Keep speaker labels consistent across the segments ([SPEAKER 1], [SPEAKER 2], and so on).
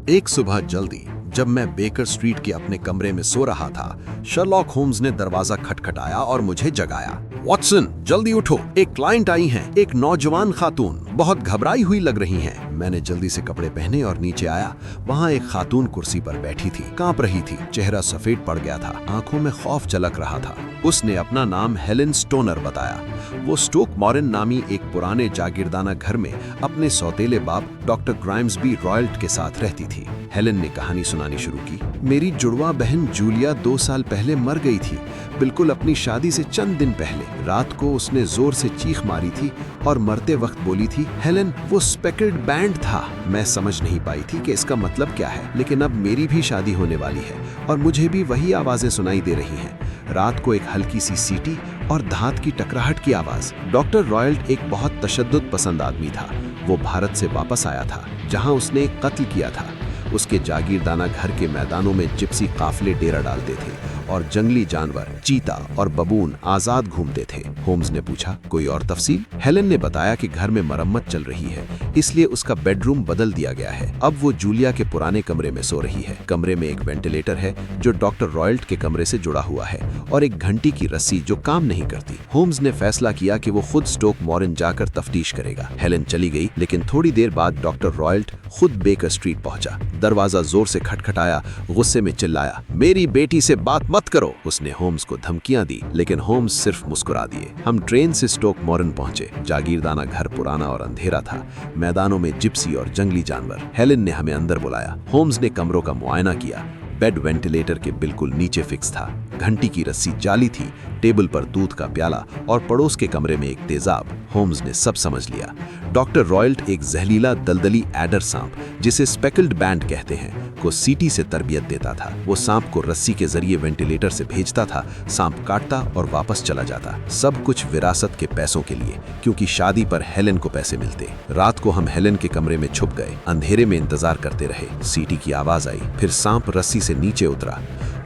[SPEAKER 1] एक सुबह जल्दी जब मैं बेकर स्ट्रीट के अपने कमरे में सो रहा था, शर्लॉक होम्स ने दरवाजा खटखटाया और मुझे जगाया। वॉटसन, जल्दी उठो, एक क्लाइंट आई हैं, एक नौजवान खातून, बहुत घबराई हुई लग रही हैं। मैंने जल्दी से कपड़े पहने और नीचे आया। वहाँ एक खातून कुर्सी पर बैठी थी, कांप रही थी, चेहरा सफेद पड़ गया था, आंखों में खौफ झलक रहा था। उसने अपना नाम हेलेन स्टोनर बताया। वो स्टोक मॉरिन नामी एक पुराने जागीरदाना घर में अपने सौतेले बाप डॉक्टर ग्राइम्सबी रॉयल्ट के साथ रहती थी। हेलेन ने कहानी सुनानी शुरू की। मेरी जुड़वा बहन जूलिया 2 साल पहले मर गई थी, बिल्कुल अपनी शादी से चंद दिन पहले। रात को उसने जोर से चीख मारी थी और मरते वक्त बोली थी, हेलेन, वो स्पेकल्ड बैंड था। मैं समझ नहीं पाई थी कि इसका मतलब क्या है, लेकिन अब मेरी भी शादी होने वाली है और मुझे भी वही आवाजें सुनाई दे रही हैं। रात को एक हल्की सी सीटी और धात की टकराहट की आवाज। डॉक्टर रॉयल्ट एक बहुत तशद्दुद पसंद आदमी था। वो भारत से वापस आया था, जहां उसने एक कत्ल किया था। उसके जागीरदाना घर के मैदानों में जिप्सी काफिले डेरा डालते थे और जंगली जानवर, चीता और बबून आजाद घूमते थे। होम्स ने पूछा, कोई और तफसील? हेलेन ने बताया कि घर में मरम्मत चल रही है, इसलिए उसका बेडरूम बदल दिया गया है। अब वो जूलिया के पुराने कमरे में सो रही है। कमरे में एक वेंटिलेटर है जो डॉक्टर रॉयल्ट के कमरे से जुड़ा हुआ है और एक घंटी की रस्सी जो काम नहीं करती। होम्स ने फैसला किया कि वो खुद स्टोक मॉरिन जाकर तफ्तीश करेगा। हेलेन चली गई, लेकिन थोड़ी देर बाद डॉक्टर रॉयल्ट खुद बेकर स्ट्रीट पहुंचा। दरवाजा जोर से खटखटाया, गुस्से में चिल्लाया, मेरी बेटी से बात मत करो। उसने होम्स को धमकियां दी, लेकिन होम्स सिर्फ मुस्कुरा दिए। हम ट्रेन से स्टोक मॉरिन पहुंचे। जागीरदाना घर पुराना और अंधेरा था, मैदानों में जिप्सी और जंगली जानवर। हेलेन ने हमें अंदर बुलाया। होम्स ने कमरों का मुआयना किया। बेड वेंटिलेटर के बिल्कुल नीचे फिक्स था, घंटी की रस्सी जाली थी, टेबल पर दूध का प्याला और पड़ोस के कमरे में एक तेजाब। होम्स ने सब समझ लिया। डॉक्टर रॉयल्ट एक जहरीला दलदली एडर सांप, जिसे स्पेकल्ड बैंड कहते हैं, को सीटी से तरबियत देता था। वो सांप को रस्सी के जरिए वेंटिलेटर से भेजता था, सांप काटता और वापस चला जाता। सब कुछ विरासत के पैसों के लिए, क्योंकि शादी पर हेलेन को पैसे मिलते। रात को हम हेलेन के कमरे में छुप गए, अंधेरे में इंतजार करते रहे। सीटी की आवाज आई, फिर सांप रस्सी से नीचे उतरा।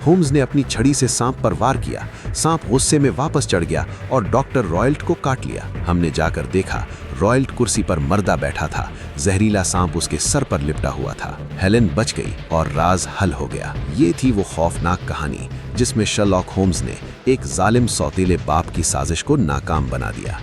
[SPEAKER 1] होम्स ने अपनी छड़ी से सांप पर वार किया। सांप गुस्से में वापस चढ़ गया और डॉक्टर रॉयल्ट को काट लिया। हमने जाकर देखा, रॉयल्ट कुर्सी पर मर्दा बैठा था, जहरीला सांप उसके सर पर लिपटा हुआ था। हेलेन बच गई और राज हल हो गया। ये थी वो खौफनाक कहानी जिसमें शर्लॉक होम्स ने एक जालिम सौतेले बाप की साजिश को नाकाम बना दिया।